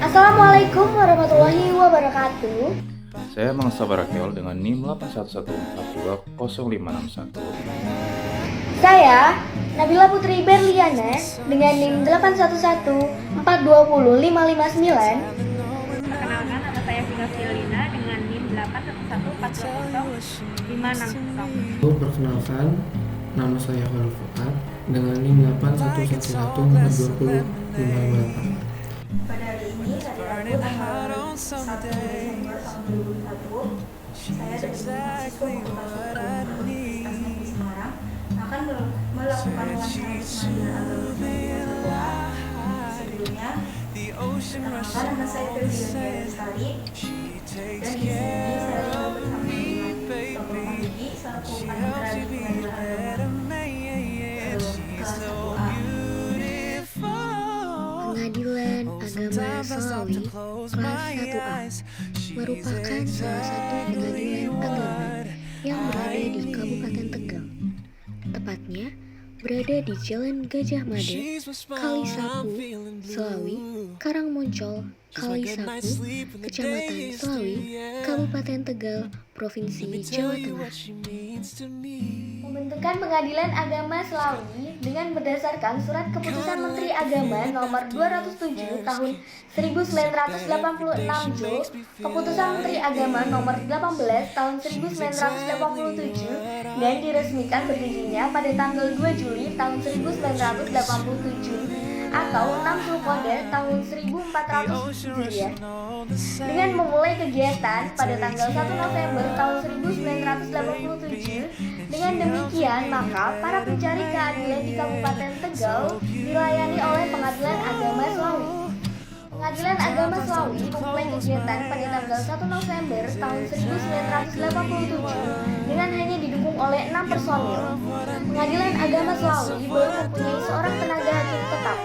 Assalamualaikum warahmatullahi wabarakatuh. Saya Mangsa Barakel dengan NIM 811420561. Saya Nabila Putri Berliana dengan NIM 811420559. Perkenalkan, nama saya Vika Fiolina dengan NIM 8114056. Perkenalkan, nama saya Khalil Fuad dengan NIM 811420558. Pada hari ini, hari Rabu tanggal 1 Desember tahun 2021, saya dari mahasiswa Fakultas Hukum Universitas Negeri Semarang akan melakukan wawancara pengadilan agama. Sebelumnya, perkenalkan, nama saya Febriana Lestari dan di sini saya akan bersama dengan Dr. Mahdi selaku panitera di pengadilan agama kelas 1A. Pengadilan Agama Slawi kelas 1A merupakan salah satu pengadilan agama yang berada di Kabupaten Tegal. Tepatnya berada di Jalan Gajah Mada, Kalisapu, Slawi, Karangmoncol, Kalisapu, Kecamatan Slawi, Kabupaten Tegal, Provinsi Jawa Tengah. Pembentukan Pengadilan Agama Slawi dengan berdasarkan Surat Keputusan Menteri Agama Nomor 207 Tahun 1986 Jo, Keputusan Menteri Agama Nomor 18 Tahun 1987 dan diresmikan berdirinya pada tanggal 2 Juli tahun 1987 atau 6 Zulqa'dah tahun 1400 Hijriah. Dengan memulai kegiatan pada tanggal 1 November tahun 1987, dengan demikian maka para pencari keadilan di Kabupaten Tegal dilayani oleh Pengadilan Agama Slawi. Pengadilan Agama Slawi memulai kegiatan pada tanggal 1 November tahun 1987 dengan hanya didukung oleh 6 personil. Pengadilan Agama Slawi baru mempunyai seorang tenaga hakim tetap.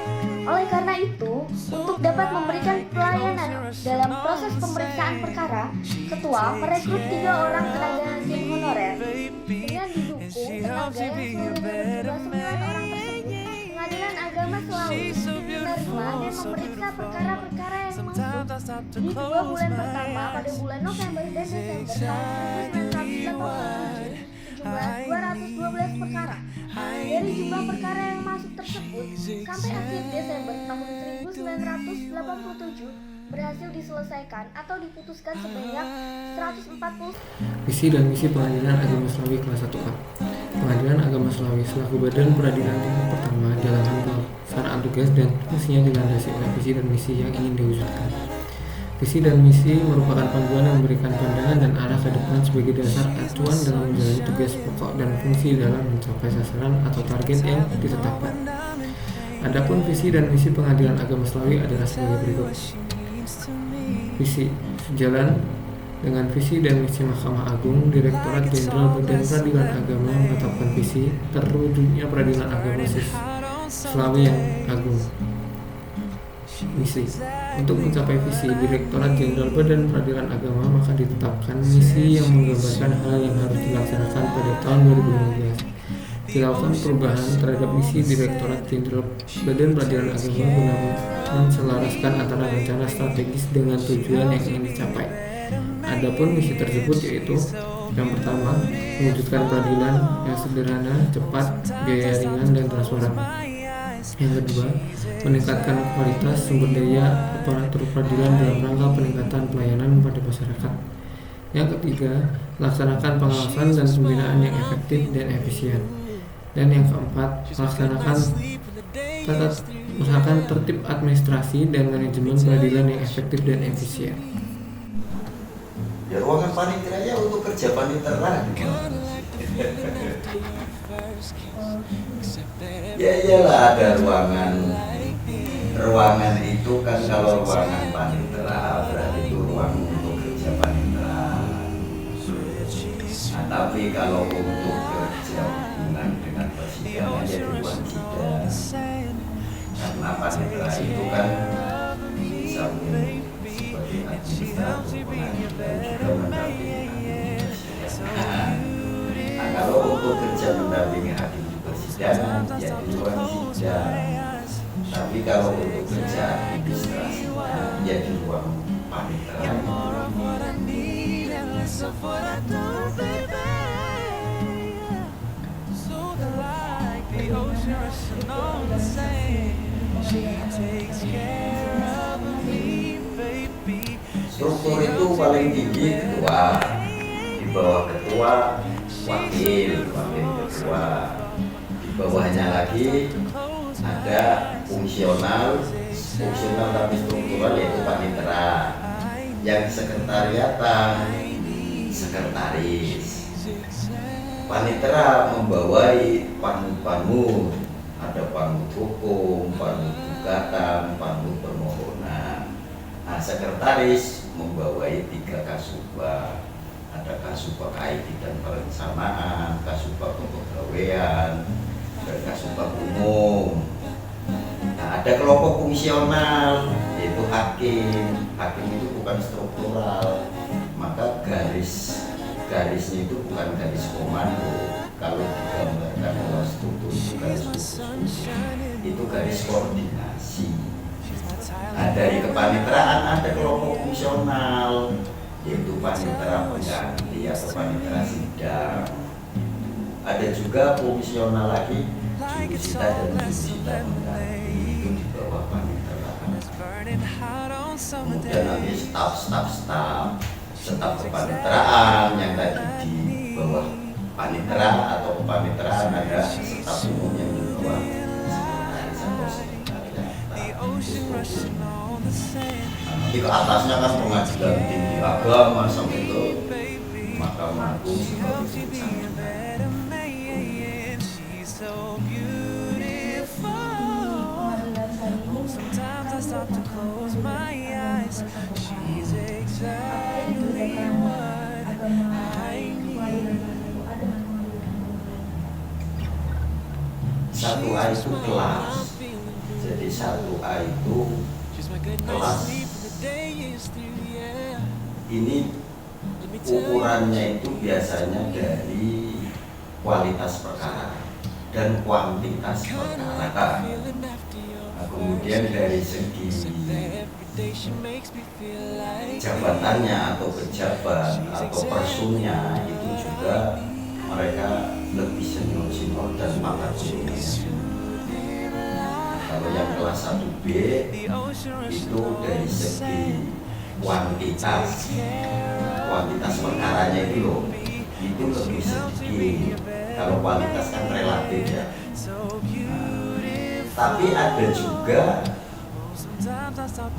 Oleh karena itu, untuk dapat memberikan pelayanan dalam proses pemeriksaan perkara, Ketua merekrut 3 orang tenaga hakim honorer. Dengan didukung tenaga yang seluruhnya berjumlah 9 orang tersebut, Pengadilan Agama Slawi menerima dan memeriksa perkara-perkara yang masuk di 2 bulan pertama pada bulan November dan Desember tahun 1987 sejumlah 212 perkara. Dari jumlah perkara yang masuk tersebut, sampai akhir Desember tahun 1987 berhasil diselesaikan atau diputuskan sebanyak 140. Visi dan misi Pengadilan Agama Slawi kelas 1A. Pengadilan Agama Slawi selaku badan peradilan tingkat pertama dalam pelaksanaan tugas dan fungsinya dilandasi oleh visi dan misi yang ingin diwujudkan. Visi dan misi merupakan panduan yang memberikan pandangan dan arah ke depan sebagai dasar acuan dalam menjalani tugas pokok dan fungsi dalam mencapai sasaran atau target yang ditetapkan. Adapun visi dan misi Pengadilan Agama Slawi adalah sebagai berikut. Visi: sejalan dengan visi dan misi Mahkamah Agung, Direktorat Jenderal Badan Peradilan Agama menetapkan visi terwujudnya peradilan agama Slawi yang agung. Misi: untuk mencapai visi Direktorat Jenderal Badan Peradilan Agama, maka ditetapkan misi yang menggambarkan hal yang harus dilaksanakan pada tahun 2015. Dilakukan perubahan terhadap misi Direktorat Jenderal Badan Peradilan Agama guna menselaraskan antara rencana strategis dengan tujuan yang ingin dicapai. Adapun misi tersebut yaitu: yang pertama, mewujudkan peradilan yang sederhana, cepat, biaya ringan, dan transparan. Yang kedua, meningkatkan kualitas sumber daya aparatur peradilan dalam rangka peningkatan pelayanan pada masyarakat. Yang ketiga, laksanakan pengawasan dan pembinaan yang efektif dan efisien. Dan yang keempat, usahakan tertib administrasi dan manajemen peradilan yang efektif dan efisien. Ya, ruangan paniteranya untuk kerja panitera. Ya iyalah, ada ruangan itu kan, kalau ruangan panitera berarti itu ruang untuk kerja panitera. Nah, tapi kalau untuk kerja hubungan dengan persidangan jadi ruang sidang. Karena panitera itu kan bisa sebagai administrator pengadilan juga mendampingi persidangan. Nah, kalau untuk kerja mendampingi hakim di persidangan ya di ruang sidang. Tapi kalau untuk kerja administrasinya ya di ruang panitera. Struktur itu paling tinggi ketua, di bawah ketua wakil ketua, di bawahnya lagi ada fungsional tapi struktural yaitu panitera, yang sekretariatan sekretaris. Panitera membawai panut, ada panut hukum, panut gugatan, panut permohonan. Nah, sekretaris membawai 3 kasubag, ada kasubag IT dan perencanaan, kasubag kepegawaian, dan kasubag umum. Nah, ada kelompok fungsional yaitu hakim. Hakim itu bukan struktural, maka garisnya itu bukan garis komando. Kalau digambarkan dalam struktur itu garis khusus, itu garis koordinasi. Nah, dari kepaniteraan ada kelompok fungsional yaitu panitera pengganti atau panitera sidang. Ada juga fungsional lagi jurusita dan jurusita pengganti, itu di bawah panitera. Kemudian nanti staf kepaniteraan yang tadi di bawah panitera atau kepaniteraan, ada staf umum yang di bawah sekretaris atau sekretariat. Nanti ke atasnya kan pengadilan tinggi agama sampai ke Mahkamah Agung seperti itu. Satu A itu kelas, jadi 1A itu kelas. Ini ukurannya itu biasanya dari kualitas perkara dan kuantitas perkara. Nah, kemudian dari segi jabatannya atau pejabat atau personnya itu juga mereka lebih senior dan pangkat turunannya. Kalau yang kelas 1B itu dari segi kuantitas perkaranya itu loh, itu lebih sedikit. Kalau kualitas kan relatif ya. Tapi ada juga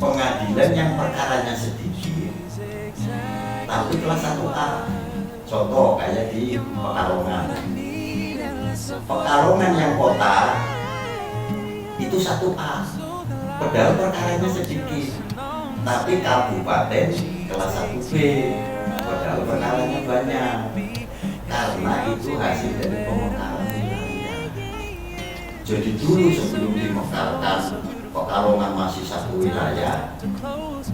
pengadilan yang perkaranya sedikit tapi kelas 1A. Contoh kayak di Pekalongan yang kota itu 1A, padahal perkaranya sedikit. Tapi kabupaten kelas 1B, padahal perkaranya banyak. Karena itu hasil dari pemekaran wilayah. Jadi dulu sebelum dimekarkan Pekalongan masih satu wilayah,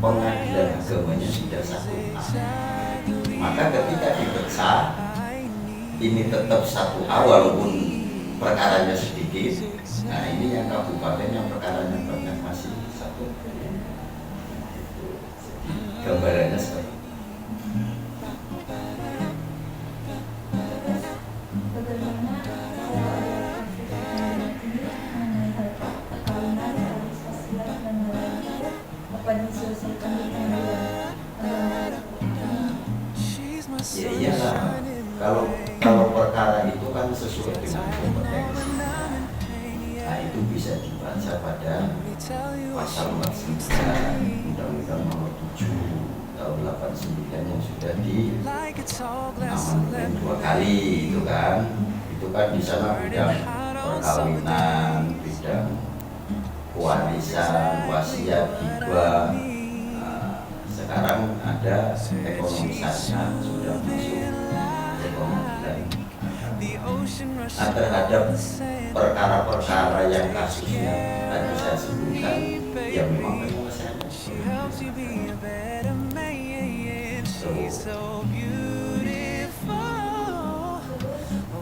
pengadilan agamanya sudah 1A. Maka ketika dipecah, ini tetap 1A walaupun perkaranya sedikit. Nah, ini yang kabupaten yang perkaranya banyak masih 1B. Gambarannya seperti itu. Ya iyalah, kalau perkara itu kan sesuai dengan kompetensi. Nah, itu bisa dibaca pada pasal 49 Undang-Undang Nomor 7 tahun 89 yang sudah diamandemen 2 kali itu kan. Itu kan di sana bidang perkawinan, bidang warisan, wasiat, hibah. Sekarang ada ekonomi syariah sudah masuk ekonomi lain. Nah, terhadap perkara-perkara yang kasusnya tadi saya sebutkan, ya memang penyelesaiannya.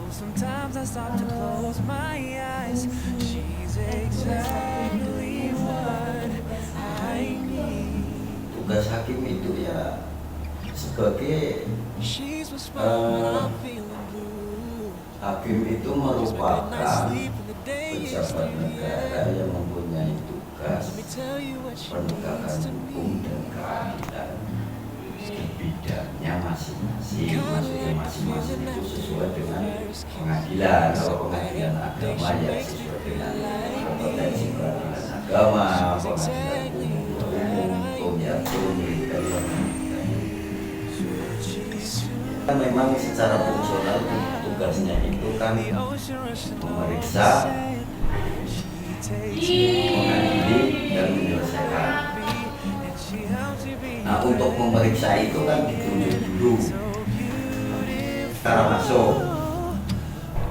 Sometimes I stop to close my eyes. She's exactly hakim itu ya sebagai hakim itu merupakan pejabat negara yang mempunyai tugas penegakan hukum dan keadilan di bidangnya masing-masing. Maksudnya masing-masing itu sesuai dengan pengadilan. Kalau pengadilan agama ya sesuai dengan kompetensi pengadilan agama, pengadilan umum ya militer. Kan memang secara fungsional tugasnya itu kan memeriksa, mengadili dan menyelesaikan. Nah, untuk memeriksa itu kan ditunjuk dulu secara masuk,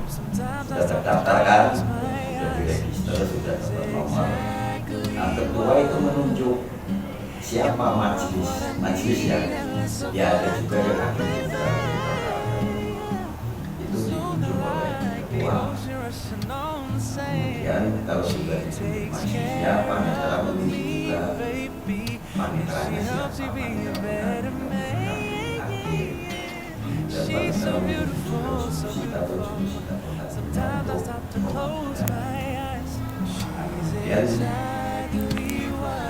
sudah terdaftarkan, sudah diregister, sudah dapat nomor. Nah, ketua itu menunjuk siapa majelis yang ya ada juga yang hakim juga itu ditunjuk oleh ketua. Kemudian kalau sudah ditunjuk majelisnya, panitera menunjuk juga paniteranya siapa, panitera hakim dan panitera menunjuk juga jurusita atau jurusita pengadilan untuk pemanggilan. Kemudian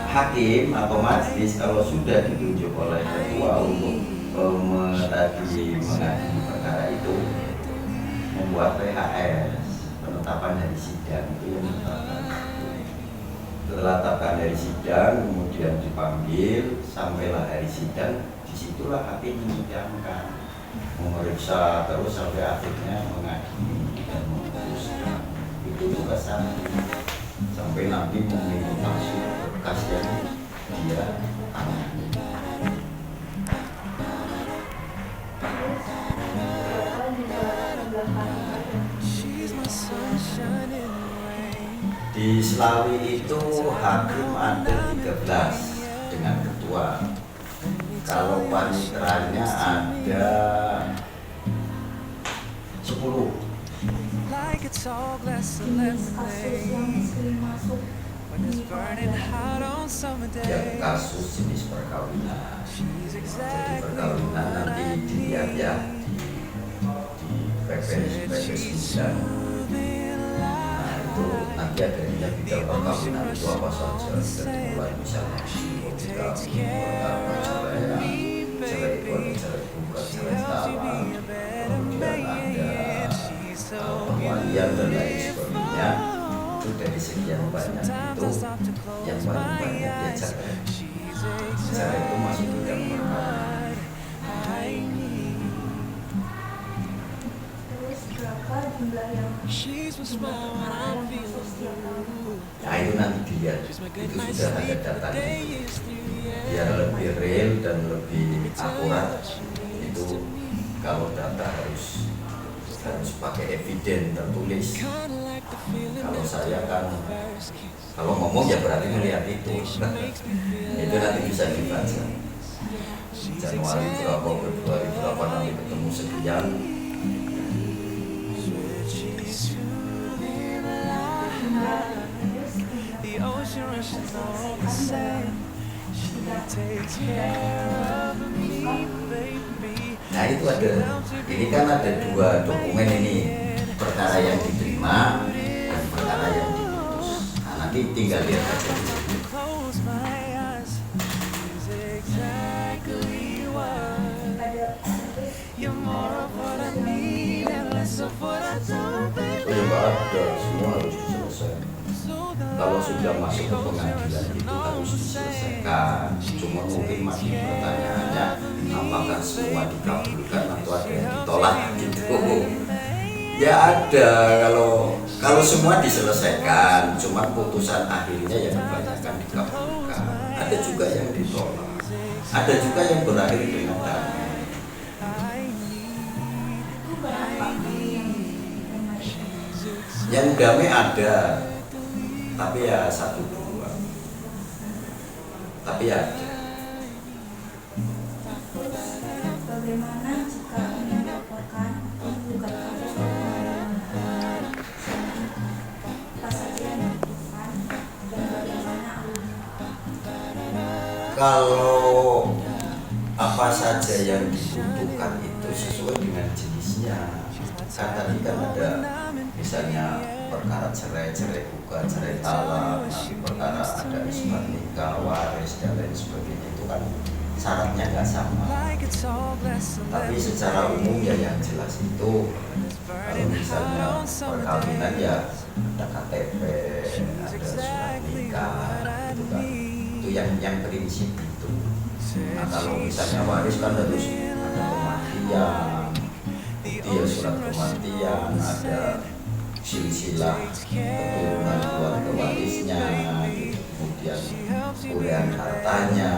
hakim atau majelis kalau sudah ditunjuk oleh ketua untuk mengadili perkara itu membuat PHS, penetapan dari sidang itu yang menetapkan. Ditetapkan dari sidang, kemudian dipanggil, sampailah hari sidang, disitulah hakim menyidangkan, memeriksa terus sampai akhirnya mengadili dan memutuskan. Itu tugas hakim sampai nanti memiliki berkas yang dia tangani. Di Slawi itu hakim ada 13 dengan ketua. Kalau paniteranya ada 10. Ya, kasus jenis perkawinan. Jadi perkawinan nanti dilihat ya di PP 9. Nah itu nanti adanya bidang perkawinan itu apa saja. Dari mulai misalnya jika perkara cerai itu ada cerai bukan cerai talak, kemudian ada perwalian dan lain sebagainya. Itu dari sekian banyak itu yang paling banyak ya cerai. Cerai itu masuk bidang perkawinan. Terus berapa jumlah yang Nah itu nanti dilihat, itu sudah ada datanya. Biar lebih real dan lebih akurat, itu kalau data harus pakai eviden tertulis. Kalau saya kan kalau ngomong ya berarti melihat itu. Itu nanti bisa dibaca. Januari berapa, Februari berapa, nanti ketemu sekian. Nah itu ada, ini kan ada 2 dokumen ini, perkara yang diterima dan perkara yang diputus. Nah nanti tinggal lihat aja di sini. Oh ya nggak ada, semua harus diselesaikan. Kalau sudah masuk ke pengadilan itu harus diselesaikan. Cuma mungkin masih pertanyaannya apakah semua dikabulkan atau ada yang ditolak gitu. Ya ada, kalau semua diselesaikan, cuma putusan akhirnya yang kebanyakan dikabulkan. Ada juga yang ditolak, ada juga yang berakhir dengan damai. Yang damai ada, tapi ya 1-2, tapi ya ada. bagaimana jika ingin melaporkan menggugat kasus ke pengadilan negeri? Apa saja yang dibutuhkan dan bagaimana alurnya? Kalau apa saja yang dibutuhkan itu sesuai dengan jenisnya. Kan tadi kan ada misalnya perkara cerai buka, cerai talak, nanti perkara ada isbat nikah, waris dan lain sebagainya, itu kan syaratnya nggak sama. Tapi secara umum ya yang jelas itu kalau misalnya perkawinan ya ada KTP, ada surat nikah, itu kan itu yang prinsip itu. Nah, kalau misalnya waris kan harus ada kematian, bukti ya surat kematian, ada silsilah keturunan keluarga warisnya, gitu. Kemudian urian hartanya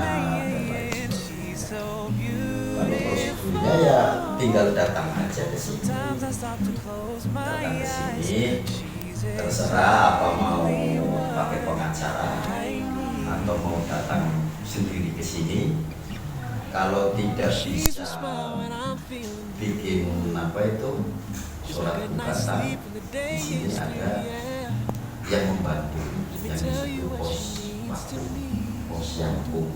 dan lain sebagainya. Kalau prosedurnya ya tinggal datang aja ke sini, datang ke sini, terserah apa mau pakai pengacara atau mau datang sendiri ke sini. Kalau tidak bisa bikin apa itu surat gugatan, di sini ada yang membantu, yang disebut pos yang hukum,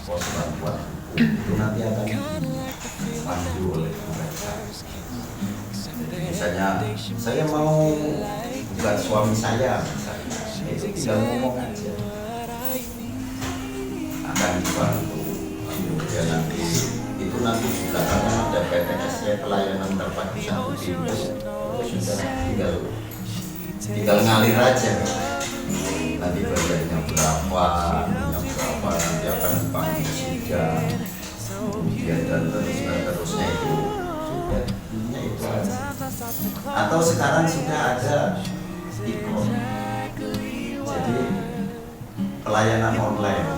pos bantuan hukum, itu nanti akan dipandu oleh mereka. Jadi misalnya saya mau bukan suami saya, misalnya, itu tinggal ngomong aja, akan dibantu. Kemudian nanti itu nanti di belakangnya ada PTS-nya, pelayanan terpadu satu pintu, itu sudah tinggal ngalir aja. Nanti bayarnya berapa, nanti akan dipanggil sidang, kemudian dan terusnya itu sudah punya itu aja. Atau sekarang sudah ada ikon, jadi pelayanan online,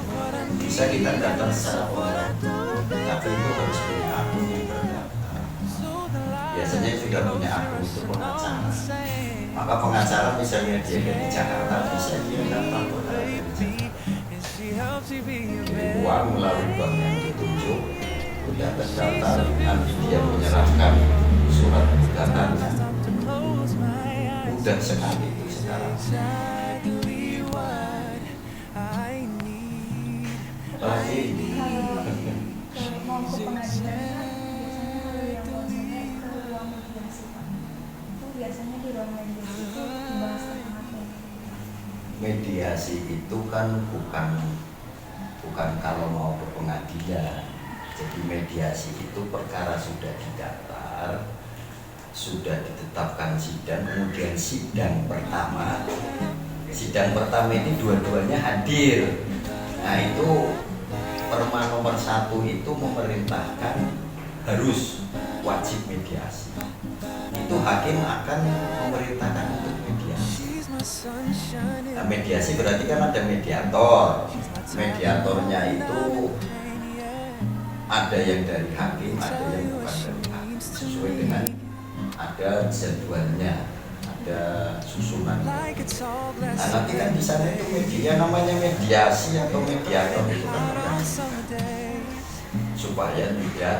bisa kita datang secara online, tapi itu harus punya akun yang terdaftar. Biasanya sudah punya akun itu pengacara, maka pengacara misalnya dia di Jakarta bisa dia daftar perkara di Jakarta. Jadi uang melalui bank yang ditunjuk, sudah terdaftar, nanti dia menyerahkan surat gugatannya. Mudah sekali itu sekarang. Apalagi mau ke pengadilan biasanya kalau yang bahasanya ke ruang mediasi Pak. Itu biasanya di ruang mediasi itu dibahas tentang apa? mediasi itu kan bukan kalau mau ke pengadilan. Jadi mediasi itu perkara sudah didaftar, sudah ditetapkan sidang, kemudian sidang pertama ini dua-duanya hadir. Nah itu Perma nomor 1 itu memerintahkan harus wajib mediasi. Itu hakim akan memerintahkan untuk mediasi. Nah, mediasi berarti kan ada mediator. Mediatornya itu ada yang dari hakim, ada yang bukan dari hakim, sesuai dengan ada jadwalnya, ada susunannya. Nah, nanti kan di sana itu media namanya mediasi atau mediator itu kan supaya tidak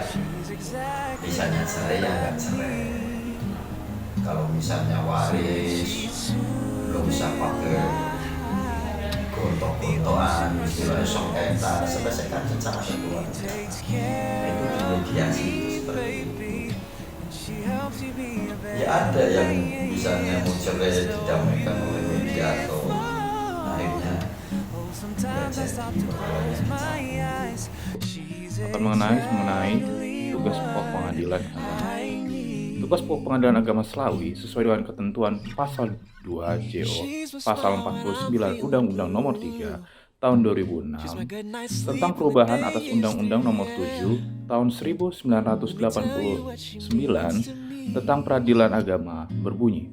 misalnya cerai ya nggak cerai. Kalau misalnya waris nggak usah pakai gontok-gontokan, istilahnya sengketa, selesaikan secara kekeluarga. Itu di mediasi itu seperti itu. Ya ada yang misalnya mau cerai didamaikan oleh mediator, akhirnya ya jadi perkara akan mengenai tugas pokok pengadilan agama. Tugas pokok pengadilan agama Slawi sesuai dengan ketentuan pasal 2 JO pasal 49 Undang-Undang Nomor 3 Tahun 2006 tentang perubahan atas Undang-Undang Nomor 7 Tahun 1989 tentang peradilan agama berbunyi,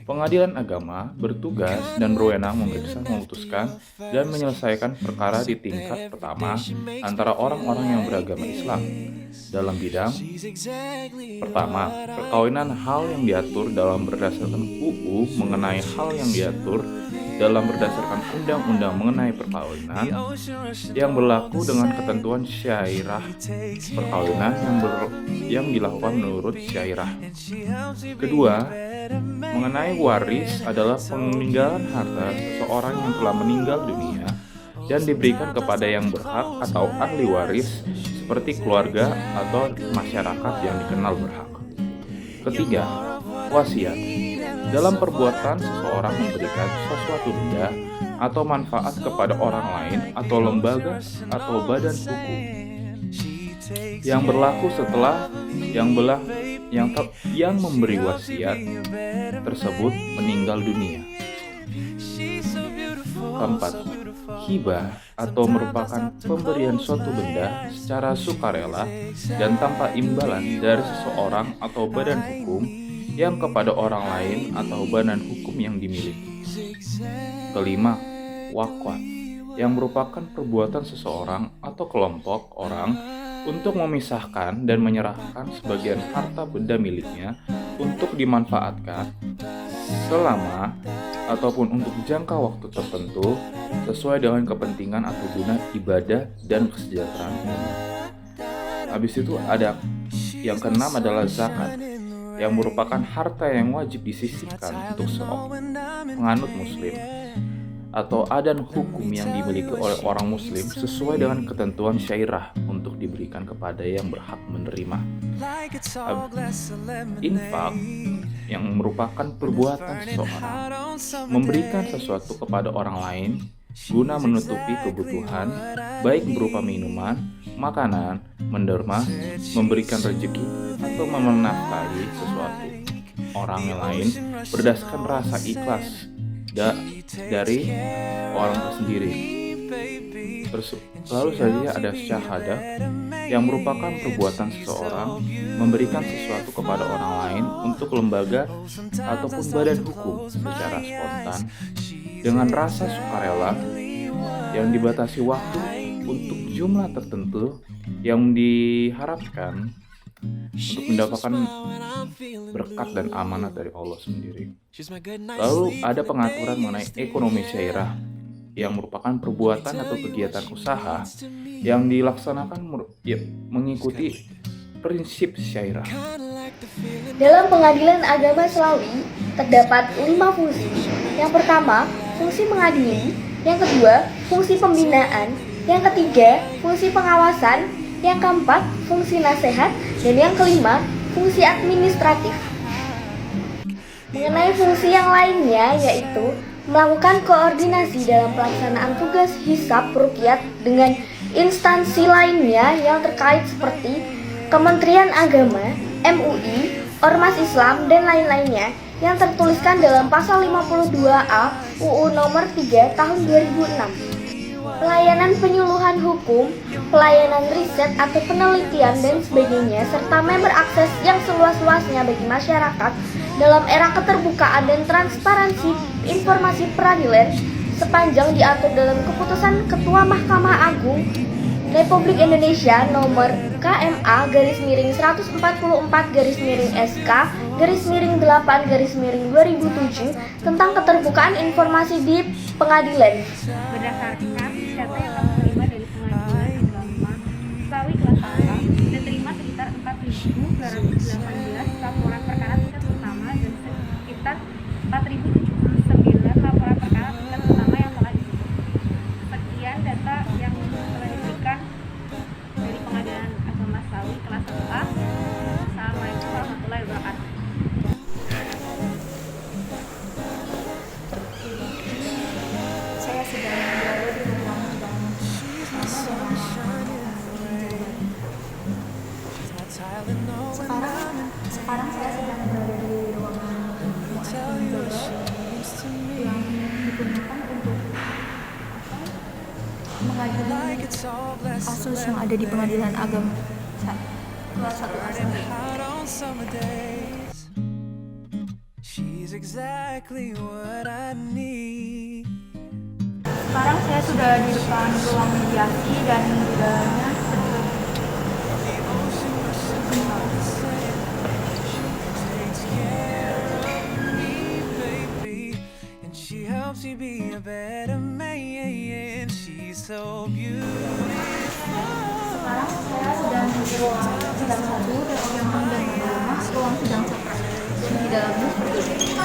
pengadilan agama bertugas dan berwenang memeriksa, memutuskan, dan menyelesaikan perkara di tingkat pertama antara orang-orang yang beragama Islam dalam bidang pertama, perkawinan, hal yang diatur dalam berdasarkan UU mengenai hal yang diatur dalam berdasarkan undang-undang mengenai perkawinan yang berlaku dengan ketentuan syairah perkawinan yang dilakukan menurut syairah. Kedua, mengenai waris adalah peninggalan harta seseorang yang telah meninggal dunia dan diberikan kepada yang berhak atau ahli waris seperti keluarga atau masyarakat yang dikenal berhak. Ketiga, wasiat. Dalam perbuatan seseorang memberikan sesuatu benda atau manfaat kepada orang lain atau lembaga atau badan hukum yang berlaku setelah yang memberi wasiat tersebut meninggal dunia. Keempat, hibah atau merupakan pemberian suatu benda secara sukarela dan tanpa imbalan dari seseorang atau badan hukum yang kepada orang lain atau badan hukum yang dimiliki. Kelima, waqaf, yang merupakan perbuatan seseorang atau kelompok orang untuk memisahkan dan menyerahkan sebagian harta benda miliknya untuk dimanfaatkan selama ataupun untuk jangka waktu tertentu sesuai dengan kepentingan atau guna ibadah dan kesejahteraan umum. Habis itu ada yang keenam adalah zakat, yang merupakan harta yang wajib disisihkan untuk seorang penganut muslim atau adan hukum yang dimiliki oleh orang muslim sesuai dengan ketentuan syariah untuk diberikan kepada yang berhak menerima. Infak, yang merupakan perbuatan seseorang memberikan sesuatu kepada orang lain guna menutupi kebutuhan baik berupa minuman, makanan, menderma, memberikan rezeki atau menafkahi sesuatu orang yang lain berdasarkan rasa ikhlas dari orang tersendiri. Lalu saja ada syahadah, yang merupakan perbuatan seseorang memberikan sesuatu kepada orang lain untuk lembaga ataupun badan hukum secara spontan dengan rasa sukarela yang dibatasi waktu untuk jumlah tertentu yang diharapkan untuk mendapatkan berkat dan amanat dari Allah sendiri. Lalu ada pengaturan mengenai ekonomi syariah, yang merupakan perbuatan atau kegiatan usaha yang dilaksanakan mengikuti prinsip syariah. Dalam Pengadilan Agama Slawi terdapat 5 fungsi. Yang pertama, fungsi mengadili. Yang kedua, fungsi pembinaan. Yang ketiga, fungsi pengawasan. Yang keempat, fungsi nasihat. Dan yang kelima, fungsi administratif. Mengenai fungsi yang lainnya, yaitu melakukan koordinasi dalam pelaksanaan tugas hisab ruqyat dengan instansi lainnya yang terkait seperti Kementerian Agama, MUI, Ormas Islam, dan lain-lainnya yang tertuliskan dalam pasal 52A UU nomor 3 tahun 2006. Pelayanan penyuluhan hukum, pelayanan riset atau penelitian dan sebagainya, serta member akses yang seluas-luasnya bagi masyarakat dalam era keterbukaan dan transparansi informasi peradilan sepanjang diatur dalam keputusan Ketua Mahkamah Agung Republik Indonesia nomor KMA/14/SK/8/2007 tentang keterbukaan informasi di pengadilan. Berdasarkan data yang kami terima dari Pengadilan Agama Slawi kelas A, diterima sekitar 4.218 laporan perkara tingkat pertama dan sekitar 4.079 laporan perkara tingkat pertama yang telah ditutup. Sekian data yang telah diberikan dari Pengadilan Agama Slawi kelas 1A. Assalamualaikum warahmatullahi wabarakatuh. Saya sedang berada di ruang sidang sekarang saya sedang berada di ruang yang digunakan untuk mengadili kasus yang ada di Pengadilan Agama kelas 1A. Sekarang saya sudah di depan ruang mediasi dan di dalamnya sekarang saya sedang di ruang sidang 1 dan ruang sidang 1 dan di dalamnya seperti ini.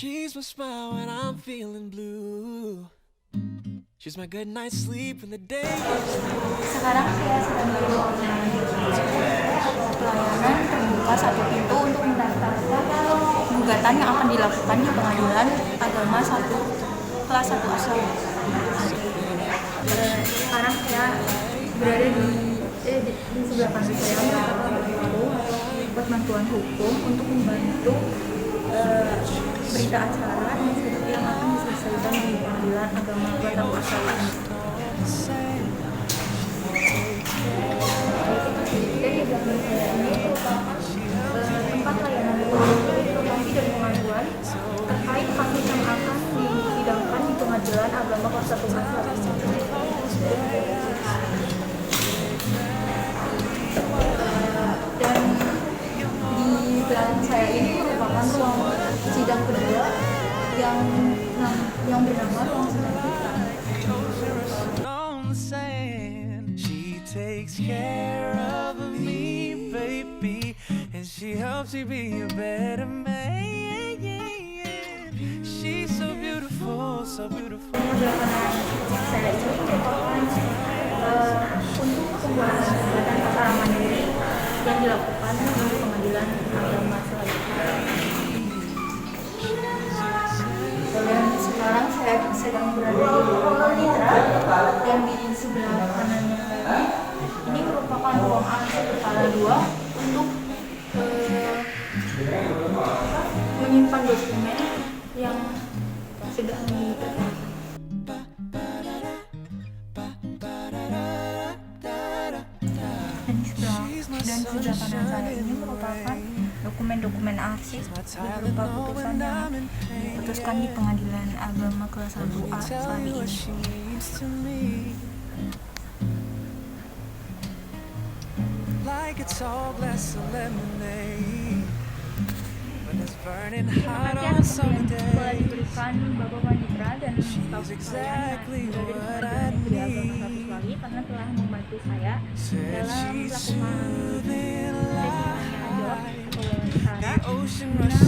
She's my smile when I'm feeling blue. She's my good night sleep when the day gets Sekarang saya sedang berpelayanan terbuka satu pintu untuk mendaftarkan gugatan yang akan dilakukan di Pengadilan Agama 1 kelas 1 asal. Sekarang saya berada di sebelah kanan saya mendapatkan hukum buat bantuan hukum untuk membantu berita acara yang akan diselesaikan di Pengadilan Agama 1 asal ini. Dan di belakang saya ini merupakan tempat layanan informasi dan pengaduan terkait kasus yang akan disidangkan di Pengadilan Agama kelas 1 asal ini. Dan di belakang saya ini merupakan ruang sidang kedua yang bernama ruang sidang kita. on the sand. She takes care of me, baby, and she helps me be a better man. She's so beautiful, so beautiful. Saya ini merupakan untuk pembuatan gugatan perkara mandiri yang dilakukan di Pengadilan Agama selanjutnya. Dan sekarang saya sedang berada di ruang panitera dan di sebelah kanannya ini merupakan ruang arsip perkara 2 untuk menyimpan dokumen yang sedang diperkarakan. Dan sebelah kanan saya ini merupakan dokumen-dokumen arsip berupa putusan yang diputuskan di Pengadilan Agama kelas 1A Seladi ini. Like it's all glass of lemonade, but it's burning hot Perhatian on summer kemudian boleh day. diberikan Bapak Panitra dan staf exactly sekalian dari what Pengadilan I Negeri Agama need. Satu Selali karena telah membantu saya Said dalam she's melakukan soothing tes tanya jawab light. atau wawancara The ocean guna